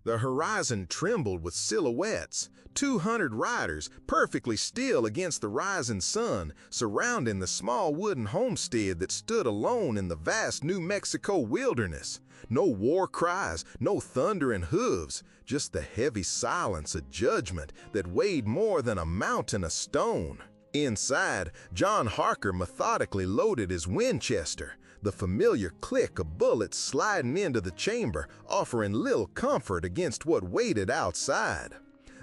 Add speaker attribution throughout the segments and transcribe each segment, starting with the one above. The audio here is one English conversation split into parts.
Speaker 1: The horizon trembled with silhouettes, 200 riders perfectly still against the rising sun, surrounding the small wooden homestead that stood alone in the vast New Mexico wilderness. No war cries, no thundering hooves, just the heavy silence of judgment that weighed more than a mountain of stone. Inside, John Harker methodically loaded his Winchester, the familiar click of bullets sliding into the chamber, offering little comfort against what waited outside.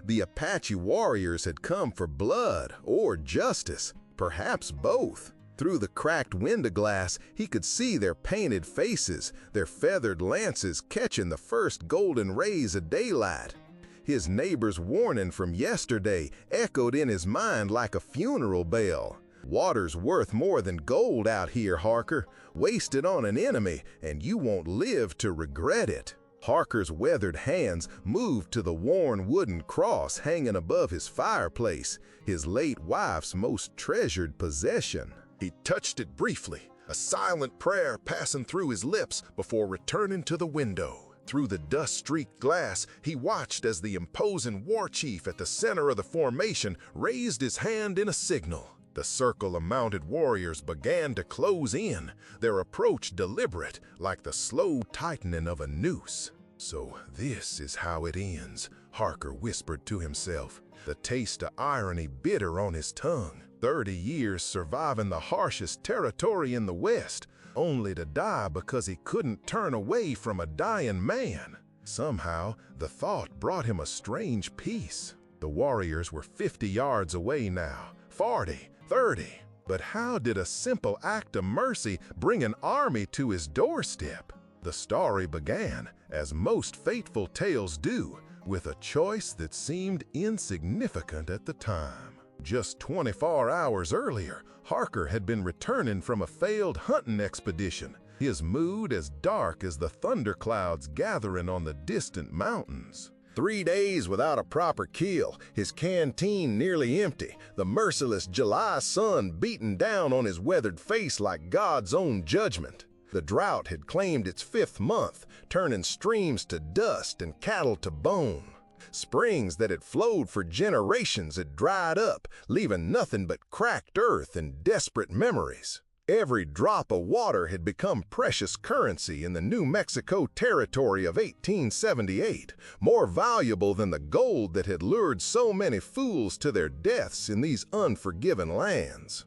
Speaker 1: The Apache warriors had come for blood or justice, perhaps both. Through the cracked window glass, he could see their painted faces, their feathered lances catching the first golden rays of daylight. His neighbor's warning from yesterday echoed in his mind like a funeral bell. Water's worth more than gold out here, Harker. Waste it on an enemy, and you won't live to regret it. Harker's weathered hands moved to the worn wooden cross hanging above his fireplace, his late wife's most treasured possession. He touched it briefly, a silent prayer passing through his lips before returning to the window. Through the dust-streaked glass, he watched as the imposing war chief at the center of the formation raised his hand in a signal. The circle of mounted warriors began to close in, their approach deliberate, like the slow tightening of a noose. "So this is how it ends," Harker whispered to himself, the taste of irony bitter on his tongue. 30 years surviving the harshest territory in the West, only to die because he couldn't turn away from a dying man. Somehow, the thought brought him a strange peace. The warriors were 50 yards away now, 40, 30. But how did a simple act of mercy bring an army to his doorstep? The story began, as most fateful tales do, with a choice that seemed insignificant at the time. Just 24 hours earlier, Harker had been returning from a failed hunting expedition, his mood as dark as the thunderclouds gathering on the distant mountains. 3 days without a proper kill, his canteen nearly empty, the merciless July sun beating down on his weathered face like God's own judgment. The drought had claimed its 5th month, turning streams to dust and cattle to bone. Springs that had flowed for generations had dried up, leaving nothing but cracked earth and desperate memories. Every drop of water had become precious currency in the New Mexico territory of 1878, more valuable than the gold that had lured so many fools to their deaths in these unforgiven lands.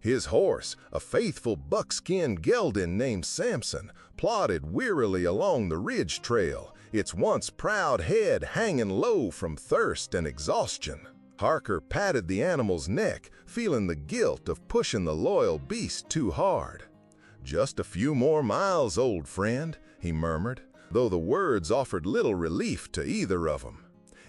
Speaker 1: His horse, a faithful buckskin gelding named Samson, plodded wearily along the ridge trail, its once proud head hanging low from thirst and exhaustion. Harker patted the animal's neck, feeling the guilt of pushing the loyal beast too hard. "Just a few more miles, old friend," he murmured, though the words offered little relief to either of them.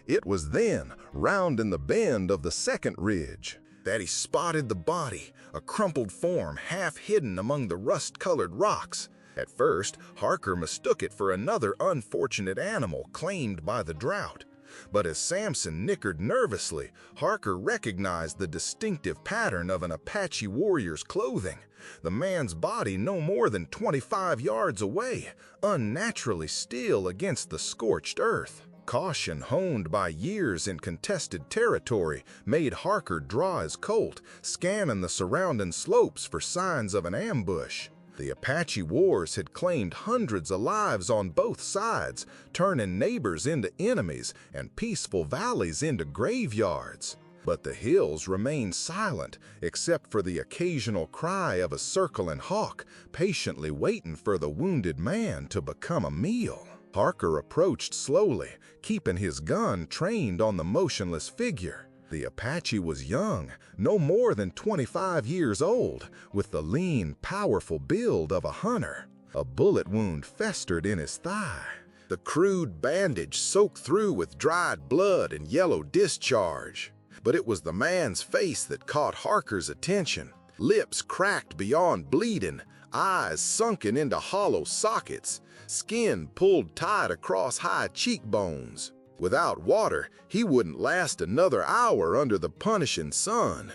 Speaker 1: It was then, rounding the bend of the second ridge, that he spotted the body, a crumpled form half hidden among the rust-colored rocks. At first, Harker mistook it for another unfortunate animal claimed by the drought. But as Samson nickered nervously, Harker recognized the distinctive pattern of an Apache warrior's clothing. The man's body no more than 25 yards away, unnaturally still against the scorched earth. Caution honed by years in contested territory made Harker draw his Colt, scanning the surrounding slopes for signs of an ambush. The Apache Wars had claimed hundreds of lives on both sides, turning neighbors into enemies and peaceful valleys into graveyards. But the hills remained silent, except for the occasional cry of a circling hawk, patiently waiting for the wounded man to become a meal. Harker approached slowly, keeping his gun trained on the motionless figure. The Apache was young, no more than 25 years old, with the lean, powerful build of a hunter. A bullet wound festered in his thigh. The crude bandage soaked through with dried blood and yellow discharge. But it was the man's face that caught Harker's attention. Lips cracked beyond bleeding, eyes sunken into hollow sockets, skin pulled tight across high cheekbones. Without water, he wouldn't last another hour under the punishing sun.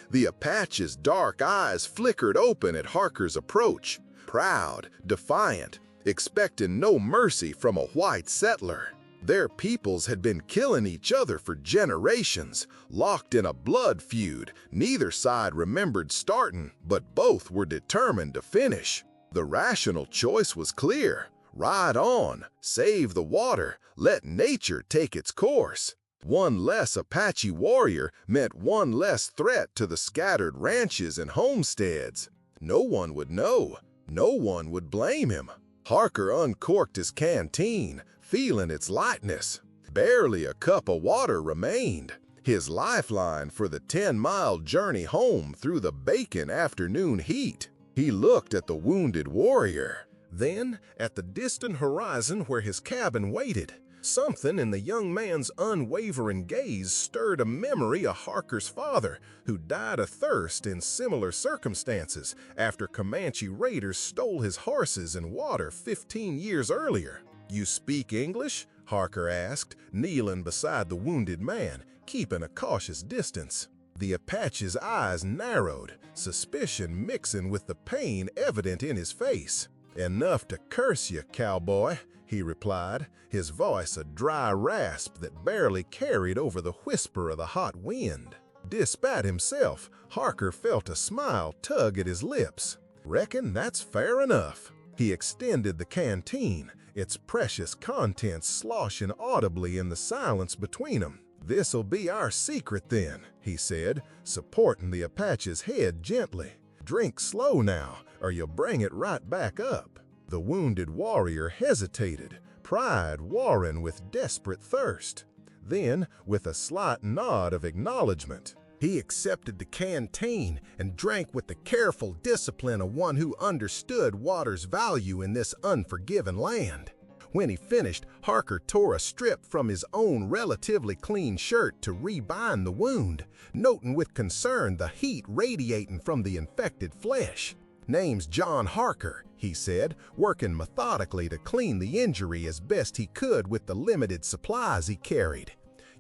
Speaker 1: The Apache's dark eyes flickered open at Harker's approach, proud, defiant, expecting no mercy from a white settler. Their peoples had been killing each other for generations, locked in a blood feud. Neither side remembered starting, but both were determined to finish. The rational choice was clear. Ride on, save the water, let nature take its course. One less Apache warrior meant one less threat to the scattered ranches and homesteads. No one would know. No one would blame him. Harker uncorked his canteen, feeling its lightness. Barely a cup of water remained, his lifeline for the 10-mile journey home through the baking afternoon heat. He looked at the wounded warrior, then at the distant horizon where his cabin waited. Something in the young man's unwavering gaze stirred a memory of Harker's father, who died of thirst in similar circumstances after Comanche raiders stole his horses and water 15 years earlier. "You speak English?" Harker asked, kneeling beside the wounded man, keeping a cautious distance. The Apache's eyes narrowed, suspicion mixing with the pain evident in his face. "Enough to curse you, cowboy," he replied, his voice a dry rasp that barely carried over the whisper of the hot wind. Despite himself, Harker felt a smile tug at his lips. "Reckon that's fair enough." He extended the canteen, its precious contents sloshing audibly in the silence between them. "This'll be our secret then," he said, supporting the Apache's head gently. "Drink slow now, or you'll bring it right back up." The wounded warrior hesitated, pride warring with desperate thirst. Then, with a slight nod of acknowledgement, he accepted the canteen and drank with the careful discipline of one who understood water's value in this unforgiving land. When he finished, Harker tore a strip from his own relatively clean shirt to rebind the wound, noting with concern the heat radiating from the infected flesh. "Name's John Harker," he said, working methodically to clean the injury as best he could with the limited supplies he carried.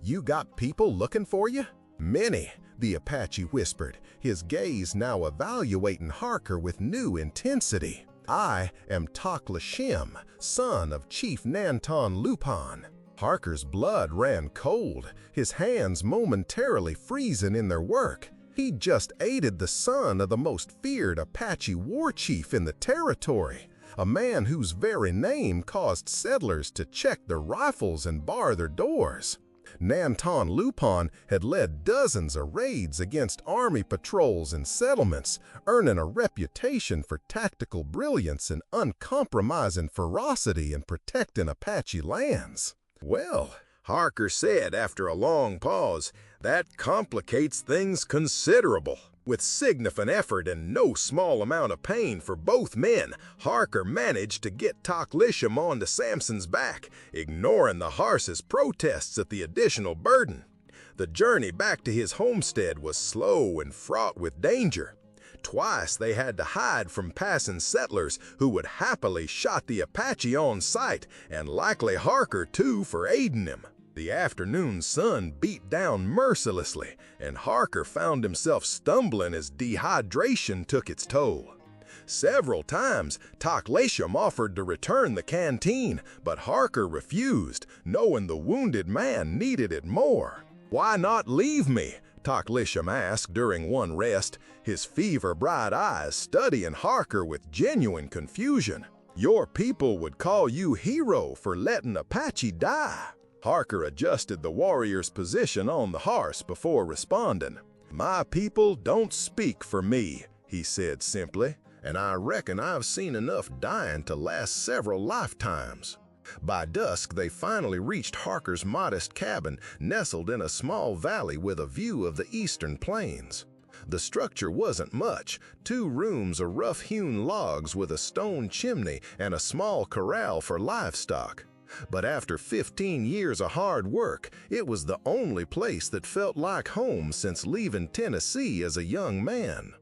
Speaker 1: "You got people looking for you?" "Many," the Apache whispered, his gaze now evaluating Harker with new intensity. "I am Taklashem, son of Chief Nanton Lupon." Harker's blood ran cold, his hands momentarily freezing in their work. He'd just aided the son of the most feared Apache war chief in the territory, a man whose very name caused settlers to check their rifles and bar their doors. Nanton Lupon had led dozens of raids against army patrols and settlements, earning a reputation for tactical brilliance and uncompromising ferocity in protecting Apache lands. "Well," Harker said after a long pause, "that complicates things considerable." With significant effort and no small amount of pain for both men, Harker managed to get Taklishem onto Samson's back, ignoring the horse's protests at the additional burden. The journey back to his homestead was slow and fraught with danger. Twice they had to hide from passing settlers who would happily shot the Apache on sight, and likely Harker too for aiding him. The afternoon sun beat down mercilessly, and Harker found himself stumbling as dehydration took its toll. Several times, Taklashem offered to return the canteen, but Harker refused, knowing the wounded man needed it more. "Why not leave me?" Taklashem asked during one rest, his fever-bright eyes studying Harker with genuine confusion. "Your people would call you hero for letting Apache die." Harker adjusted the warrior's position on the horse before responding. "My people don't speak for me," he said simply, "and I reckon I've seen enough dying to last several lifetimes." By dusk, they finally reached Harker's modest cabin, nestled in a small valley with a view of the eastern plains. The structure wasn't much, 2 rooms of rough-hewn logs with a stone chimney and a small corral for livestock. But after 15 years of hard work, it was the only place that felt like home since leaving Tennessee as a young man.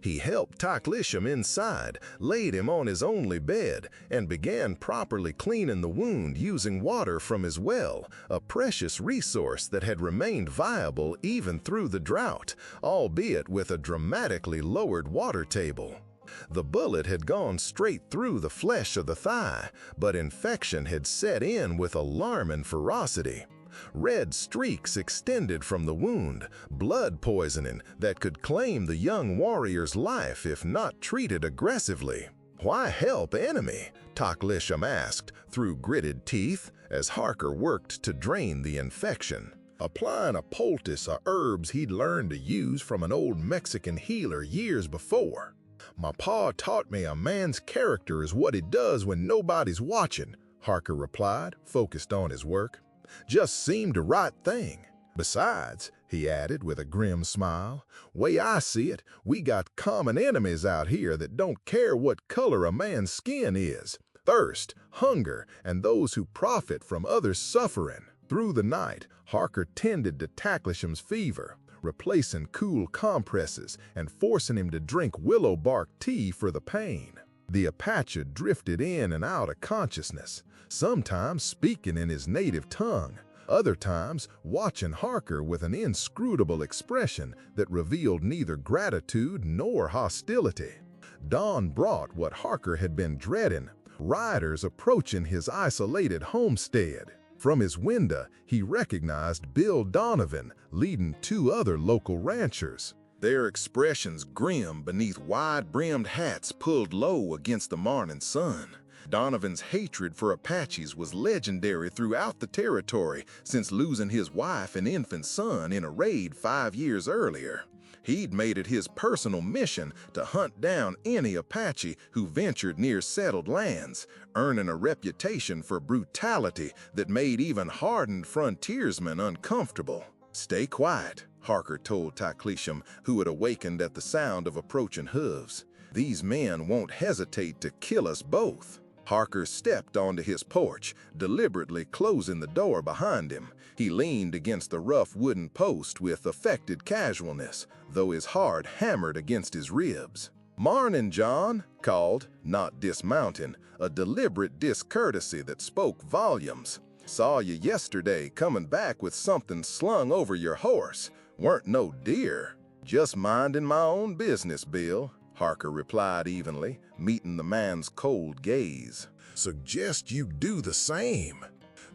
Speaker 1: He helped Taklishem inside, laid him on his only bed, and began properly cleaning the wound using water from his well, a precious resource that had remained viable even through the drought, albeit with a dramatically lowered water table. The bullet had gone straight through the flesh of the thigh, but infection had set in with alarming ferocity. Red streaks extended from the wound, blood poisoning that could claim the young warrior's life if not treated aggressively. "Why help enemy?" Taklisham asked through gritted teeth as Harker worked to drain the infection, applying a poultice of herbs he'd learned to use from an old Mexican healer years before. "My pa taught me a man's character is what he does when nobody's watching," Harker replied, focused on his work. "Just seemed the right thing. Besides," he added with a grim smile, "way I see it, we got common enemies out here that don't care what color a man's skin is. Thirst, hunger, and those who profit from others' suffering." Through the night, Harker tended to Taklisham's fever, replacing cool compresses and forcing him to drink willow bark tea for the pain. The Apache drifted in and out of consciousness, sometimes speaking in his native tongue, other times watching Harker with an inscrutable expression that revealed neither gratitude nor hostility. Dawn brought what Harker had been dreading, riders approaching his isolated homestead. From his window, he recognized Bill Donovan leading 2 other local ranchers, their expressions grim beneath wide-brimmed hats pulled low against the morning sun. Donovan's hatred for Apaches was legendary throughout the territory since losing his wife and infant son in a raid 5 years earlier. He'd made it his personal mission to hunt down any Apache who ventured near settled lands, earning a reputation for brutality that made even hardened frontiersmen uncomfortable. "Stay quiet," Harker told Taklisham, who had awakened at the sound of approaching hooves. "These men won't hesitate to kill us both." Harker stepped onto his porch, deliberately closing the door behind him. He leaned against the rough wooden post with affected casualness, though his heart hammered against his ribs. "Marnin', John," called, not dismounting, a deliberate discourtesy that spoke volumes. "Saw you yesterday coming back with something slung over your horse. Weren't no deer." "Just minding my own business, Bill," Harker replied evenly, meeting the man's cold gaze. "Suggest you do the same."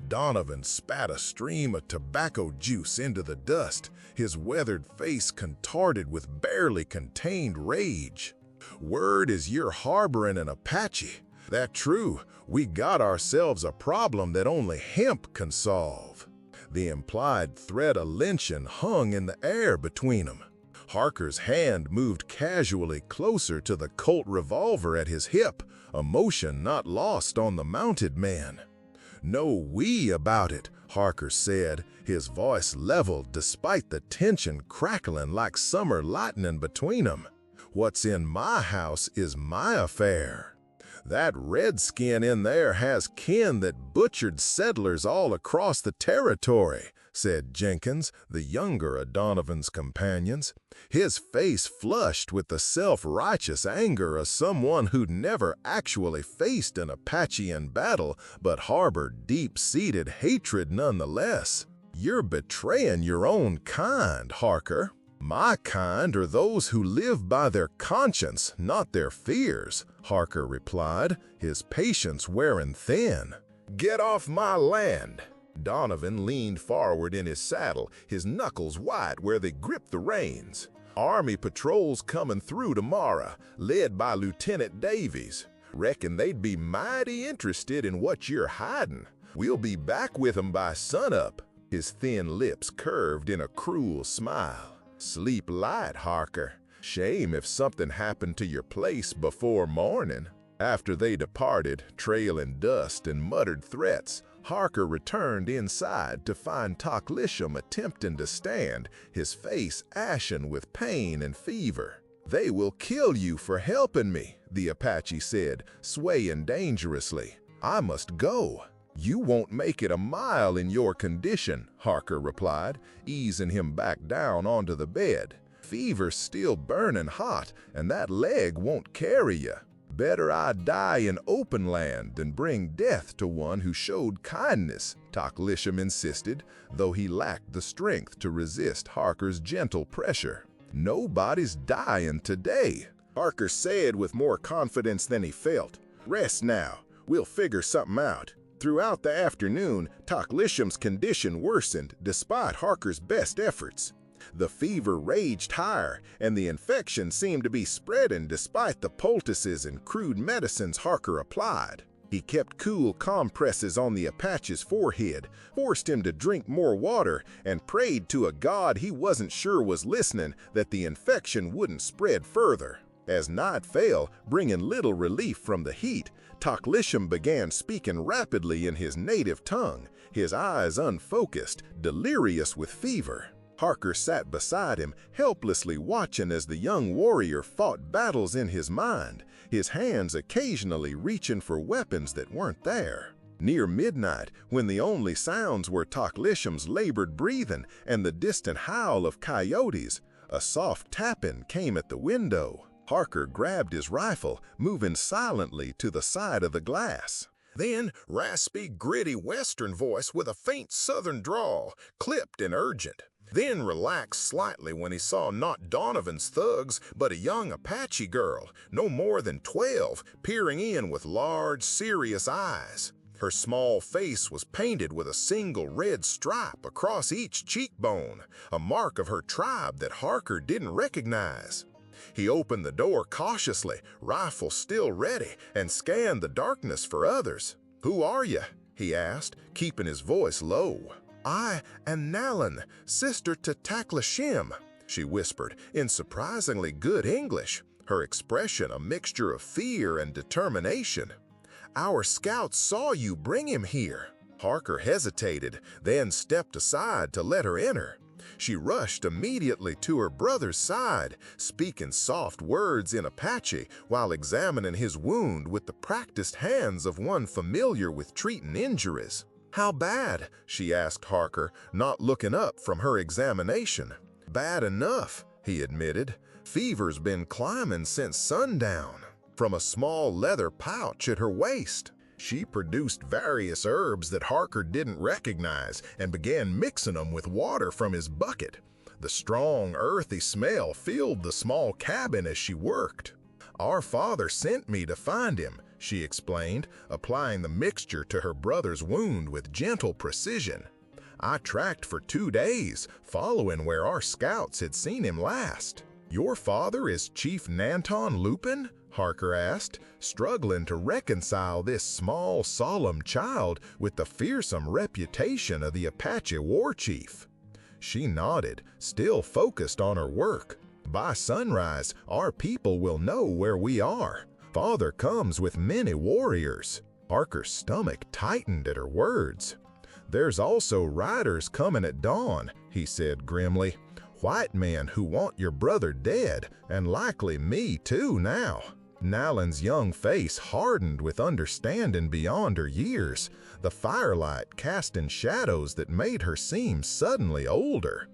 Speaker 1: Donovan spat a stream of tobacco juice into the dust, his weathered face contorted with barely contained rage. "Word is you're harboring an Apache. That true, we got ourselves a problem that only hemp can solve." The implied threat of lynching hung in the air between them. Harker's hand moved casually closer to the Colt revolver at his hip, a motion not lost on the mounted man. "No we about it," Harker said, his voice leveled despite the tension crackling like summer lightning between them. "What's in my house is my affair. That redskin in there has kin that butchered settlers all across the territory," said Jenkins, the younger of Donovan's companions, his face flushed with the self-righteous anger of someone who'd never actually faced an Apache in battle but harbored deep-seated hatred nonetheless. "You're betraying your own kind, Harker. My kind are those who live by their conscience, not their fears," Harker replied, his patience wearing thin. "Get off my land." Donovan leaned forward in his saddle, his knuckles white where they gripped the reins. "Army patrols coming through tomorrow, led by Lieutenant Davies. Reckon they'd be mighty interested in what you're hiding. We'll be back with 'em by sunup." His thin lips curved in a cruel smile. "Sleep light, Harker. Shame if something happened to your place before morning." After they departed, trailing dust and muttered threats, Harker returned inside to find Taklisham attempting to stand, his face ashen with pain and fever. "They will kill you for helping me," the Apache said, swaying dangerously. "I must go." "You won't make it a mile in your condition," Harker replied, easing him back down onto the bed. "Fever's still burning hot, and that leg won't carry you. Better I die in open land than bring death to one who showed kindness," Taklisham insisted, though he lacked the strength to resist Harker's gentle pressure. "Nobody's dying today." Harker said with more confidence than he felt. "Rest now. We'll figure something out." Throughout the afternoon, Taklisham's condition worsened despite Harker's best efforts. The fever raged higher, and the infection seemed to be spreading despite the poultices and crude medicines Harker applied. He kept cool compresses on the Apache's forehead, forced him to drink more water, and prayed to a god he wasn't sure was listening that the infection wouldn't spread further. As night fell, bringing little relief from the heat, Taklisham began speaking rapidly in his native tongue, his eyes unfocused, delirious with fever. Harker sat beside him, helplessly watching as the young warrior fought battles in his mind, his hands occasionally reaching for weapons that weren't there. Near midnight, when the only sounds were Taklisham's labored breathing and the distant howl of coyotes, a soft tapping came at the window. Harker grabbed his rifle, moving silently to the side of the glass. Then, raspy, gritty Western voice with a faint Southern drawl, clipped and urgent. Then relaxed slightly when he saw not Donovan's thugs, but a young Apache girl, no more than 12, peering in with large, serious eyes. Her small face was painted with a single red stripe across each cheekbone, a mark of her tribe that Harker didn't recognize. He opened the door cautiously, rifle still ready, and scanned the darkness for others. "Who are you?" he asked, keeping his voice low. "I am Nalan, sister to Taklishim," she whispered in surprisingly good English, her expression a mixture of fear and determination. "Our scouts saw you bring him here." Harker hesitated, then stepped aside to let her enter. She rushed immediately to her brother's side, speaking soft words in Apache while examining his wound with the practiced hands of one familiar with treating injuries. "How bad?" she asked Harker, not looking up from her examination. "Bad enough," he admitted. "Fever's been climbing since sundown." From a small leather pouch at her waist, she produced various herbs that Harker didn't recognize and began mixing them with water from his bucket. The strong, earthy smell filled the small cabin as she worked. "Our father sent me to find him," she explained, applying the mixture to her brother's wound with gentle precision. "I tracked for 2 days, following where our scouts had seen him last." "Your father is Chief Nanton Lupin?" Harker asked, struggling to reconcile this small, solemn child with the fearsome reputation of the Apache war chief. She nodded, still focused on her work. "By sunrise, our people will know where we are. Father comes with many warriors." Harker's stomach tightened at her words. "There's also riders coming at dawn," he said grimly. "White men who want your brother dead, and likely me too now." Nalan's young face hardened with understanding beyond her years, the firelight casting shadows that made her seem suddenly older.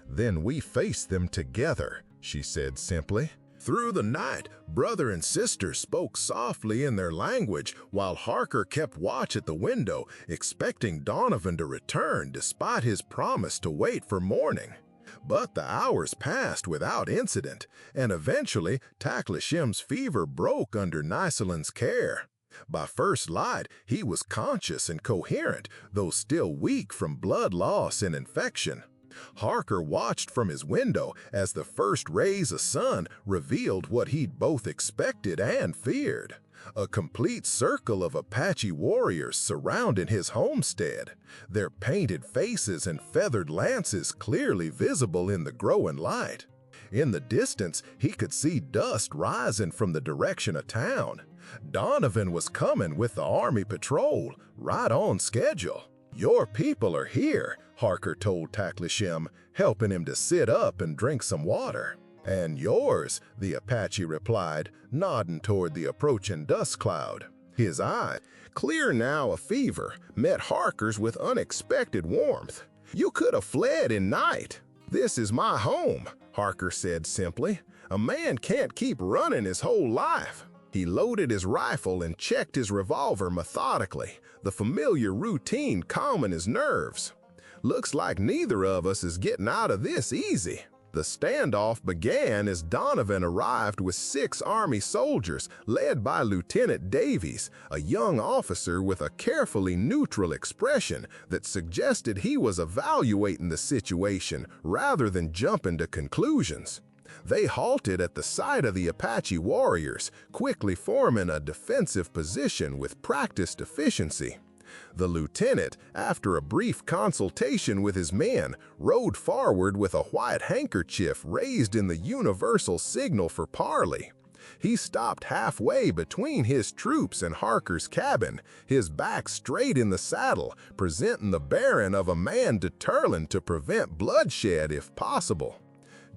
Speaker 1: "Then we face them together," she said simply. Through the night, brother and sister spoke softly in their language while Harker kept watch at the window, expecting Donovan to return despite his promise to wait for morning. But the hours passed without incident, and eventually Taklishim's fever broke under Niceland's care. By first light, he was conscious and coherent, though still weak from blood loss and infection. Harker watched from his window as the first rays of sun revealed what he'd both expected and feared. A complete circle of Apache warriors surrounding his homestead, their painted faces and feathered lances clearly visible in the growing light. In the distance, he could see dust rising from the direction of town. Donovan was coming with the army patrol, right on schedule. "Your people are here," Harker told Taklishim, helping him to sit up and drink some water. "And yours," the Apache replied, nodding toward the approaching dust cloud. His eye, clear now of fever, met Harker's with unexpected warmth. "You could have fled in night." "This is my home," Harker said simply. "A man can't keep running his whole life." He loaded his rifle and checked his revolver methodically, the familiar routine calming his nerves. "Looks like neither of us is getting out of this easy." The standoff began as Donovan arrived with 6 Army soldiers led by Lieutenant Davies, a young officer with a carefully neutral expression that suggested he was evaluating the situation rather than jumping to conclusions. They halted at the sight of the Apache warriors, quickly forming a defensive position with practiced efficiency. The lieutenant, after a brief consultation with his men, rode forward with a white handkerchief raised in the universal signal for parley. He stopped halfway between his troops and Harker's cabin, his back straight in the saddle, presenting the bearing of a man determined to prevent bloodshed if possible.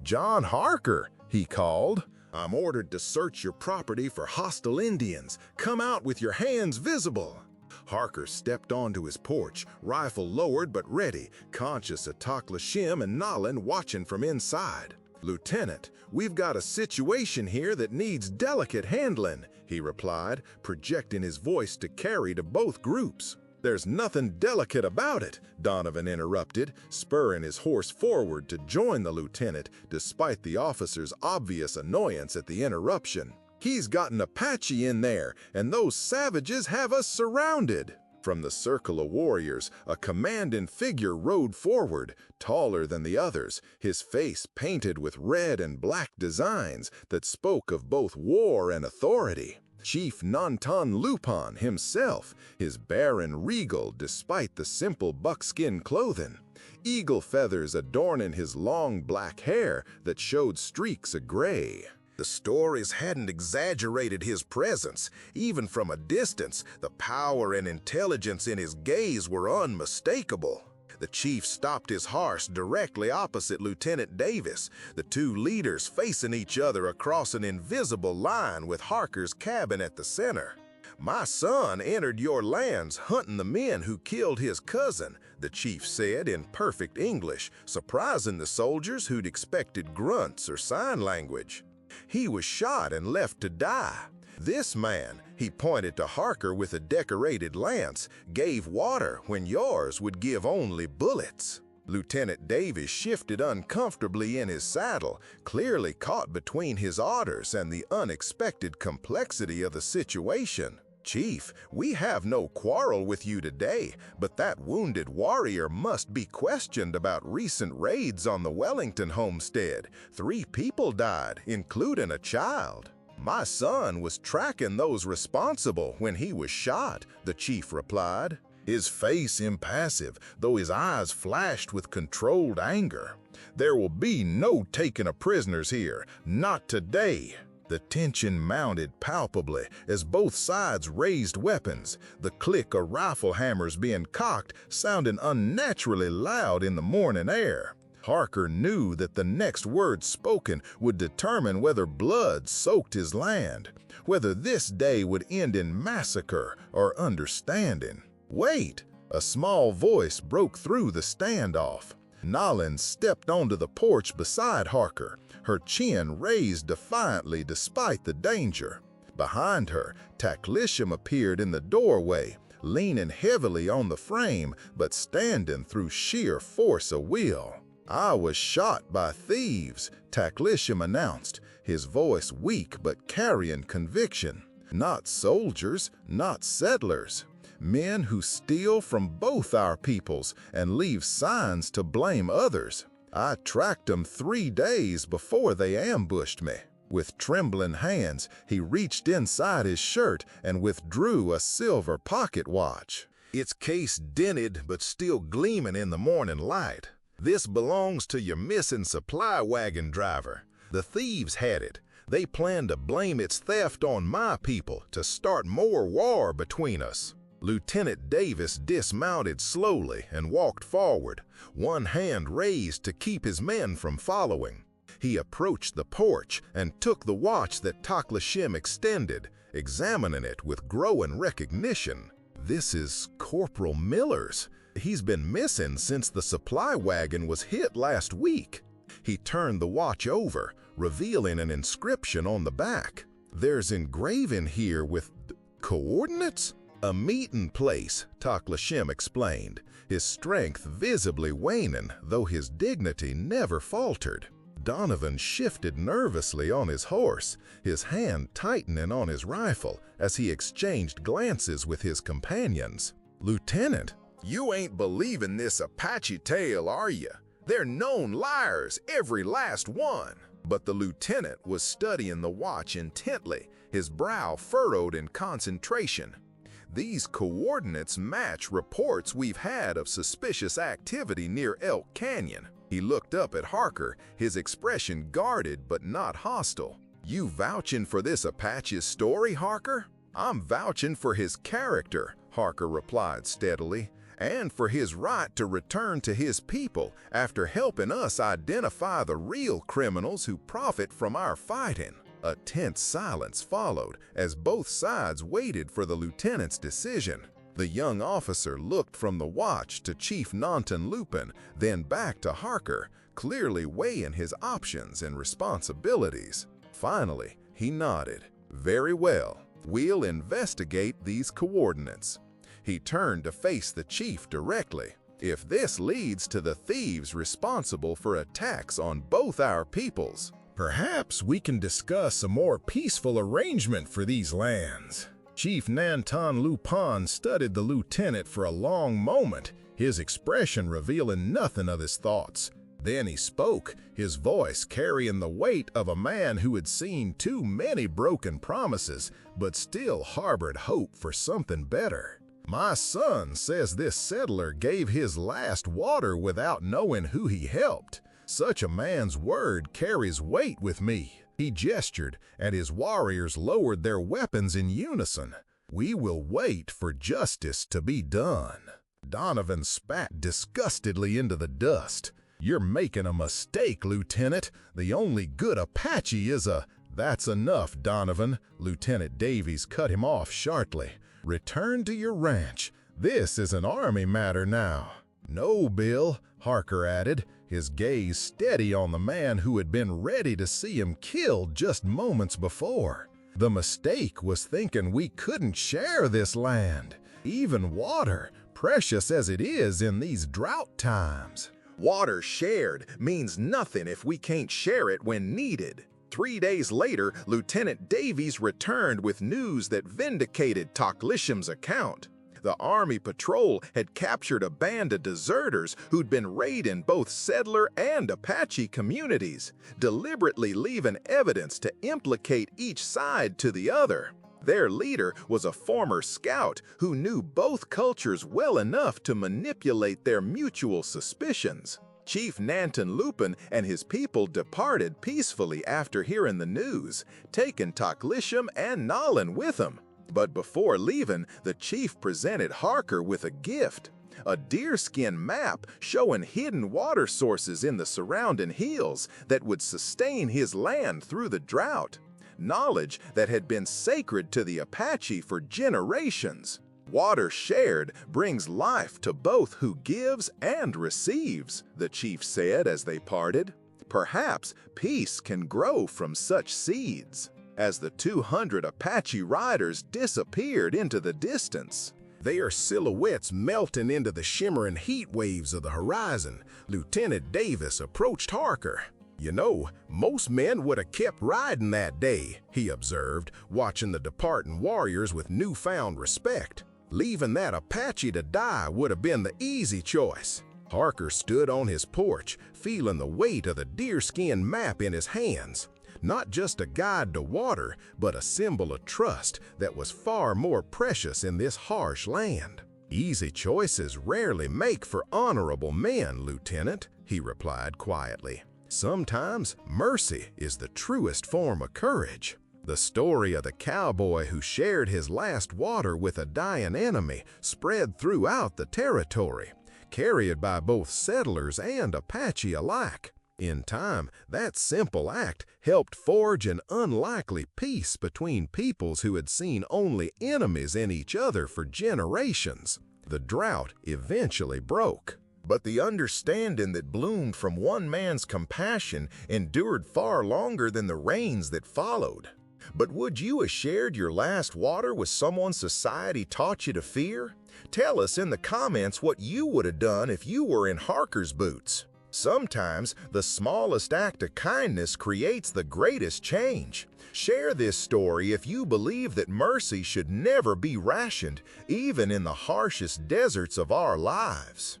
Speaker 1: "John Harker," he called. "I'm ordered to search your property for hostile Indians. Come out with your hands visible." Harker stepped onto his porch, rifle lowered but ready, conscious of Taklashim and Nalin watching from inside. "Lieutenant, we've got a situation here that needs delicate handling," he replied, projecting his voice to carry to both groups. "There's nothing delicate about it," Donovan interrupted, spurring his horse forward to join the lieutenant, despite the officer's obvious annoyance at the interruption. "He's got an Apache in there, and those savages have us surrounded." From the circle of warriors, a commanding figure rode forward, taller than the others, his face painted with red and black designs that spoke of both war and authority. Chief Nantan Lupan himself, his barren regal despite the simple buckskin clothing, eagle feathers adorning his long black hair that showed streaks of gray. The stories hadn't exaggerated his presence. Even from a distance, the power and intelligence in his gaze were unmistakable. The chief stopped his horse directly opposite Lieutenant Davis, the two leaders facing each other across an invisible line with Harker's cabin at the center. "My son entered your lands hunting the men who killed his cousin," the chief said in perfect English, surprising the soldiers who'd expected grunts or sign language. "He was shot and left to die. This man," he pointed to Harker with a decorated lance, "gave water when yours would give only bullets." Lieutenant Davis shifted uncomfortably in his saddle, clearly caught between his orders and the unexpected complexity of the situation. "Chief, we have no quarrel with you today, but that wounded warrior must be questioned about recent raids on the Wellington homestead. 3 people died, including a child." "My son was tracking those responsible when he was shot," the chief replied, his face impassive, though his eyes flashed with controlled anger. "There will be no taking of prisoners here, not today." The tension mounted palpably as both sides raised weapons, the click of rifle hammers being cocked sounding unnaturally loud in the morning air. Harker knew that the next word spoken would determine whether blood soaked his land, whether this day would end in massacre or understanding. "Wait!" A small voice broke through the standoff. Nalin stepped onto the porch beside Harker, her chin raised defiantly despite the danger. Behind her, Taklishim appeared in the doorway, leaning heavily on the frame but standing through sheer force of will. "I was shot by thieves," Taklishim announced, his voice weak but carrying conviction. "Not soldiers, not settlers. Men who steal from both our peoples and leave signs to blame others. I tracked them 3 days before they ambushed me." With trembling hands, he reached inside his shirt and withdrew a silver pocket watch. Its case dented but still gleaming in the morning light. "This belongs to your missing supply wagon driver. The thieves had it. They planned to blame its theft on my people to start more war between us." Lieutenant Davis dismounted slowly and walked forward, one hand raised to keep his men from following. He approached the porch and took the watch that Taklashim extended, examining it with growing recognition. "This is Corporal Miller's. He's been missing since the supply wagon was hit last week." He turned the watch over, revealing an inscription on the back. "There's engraving here with coordinates?" "A meeting place," Taklashim explained, his strength visibly waning, though his dignity never faltered. Donovan shifted nervously on his horse, his hand tightening on his rifle as he exchanged glances with his companions. "Lieutenant, you ain't believing this Apache tale, are you? They're known liars, every last one." But the lieutenant was studying the watch intently, his brow furrowed in concentration. "These coordinates match reports we've had of suspicious activity near Elk Canyon." He looked up at Harker, his expression guarded but not hostile. "You vouching for this Apache's story, Harker?" "I'm vouching for his character," Harker replied steadily, "and for his right to return to his people after helping us identify the real criminals who profit from our fighting." A tense silence followed as both sides waited for the lieutenant's decision. The young officer looked from the watch to Chief Nanton Lupin, then back to Harker, clearly weighing his options and responsibilities. Finally, he nodded. "Very well, we'll investigate these coordinates." He turned to face the chief directly. "If this leads to the thieves responsible for attacks on both our peoples, perhaps we can discuss a more peaceful arrangement for these lands." Chief Nanton Lupin studied the lieutenant for a long moment, his expression revealing nothing of his thoughts. Then he spoke, his voice carrying the weight of a man who had seen too many broken promises, but still harbored hope for something better. "My son says this settler gave his last water without knowing who he helped. Such a man's word carries weight with me." He gestured, and his warriors lowered their weapons in unison. "We will wait for justice to be done." Donovan spat disgustedly into the dust. "You're making a mistake, Lieutenant. The only good Apache is a—" "That's enough, Donovan," Lieutenant Davies cut him off sharply. "Return to your ranch. This is an army matter now." "No, Bill," Harker added, his gaze steady on the man who had been ready to see him killed just moments before. "The mistake was thinking we couldn't share this land, even water, precious as it is in these drought times." "Water shared means nothing if we can't share it when needed." 3 days later, Lieutenant Davies returned with news that vindicated Toklisham's account. The Army patrol had captured a band of deserters who'd been raiding both settler and Apache communities, deliberately leaving evidence to implicate each side to the other. Their leader was a former scout who knew both cultures well enough to manipulate their mutual suspicions. Chief Nanton Lupin and his people departed peacefully after hearing the news, taking Toklisham and Nolan with them. But before leaving, the chief presented Harker with a gift, a deerskin map showing hidden water sources in the surrounding hills that would sustain his land through the drought, knowledge that had been sacred to the Apache for generations. "Water shared brings life to both who gives and receives," the chief said as they parted. "Perhaps peace can grow from such seeds." As the 200 Apache riders disappeared into the distance, their silhouettes melting into the shimmering heat waves of the horizon, Lieutenant Davis approached Harker. "You know, most men would have kept riding that day," he observed, watching the departing warriors with newfound respect. "Leaving that Apache to die would have been the easy choice." Harker stood on his porch, feeling the weight of the deerskin map in his hands. Not just a guide to water, but a symbol of trust that was far more precious in this harsh land. "Easy choices rarely make for honorable men, Lieutenant," he replied quietly. "Sometimes mercy is the truest form of courage." The story of the cowboy who shared his last water with a dying enemy spread throughout the territory, carried by both settlers and Apache alike. In time, that simple act helped forge an unlikely peace between peoples who had seen only enemies in each other for generations. The drought eventually broke, but the understanding that bloomed from one man's compassion endured far longer than the rains that followed. But would you have shared your last water with someone society taught you to fear? Tell us in the comments what you would have done if you were in Harker's boots. Sometimes the smallest act of kindness creates the greatest change. Share this story if you believe that mercy should never be rationed, even in the harshest deserts of our lives.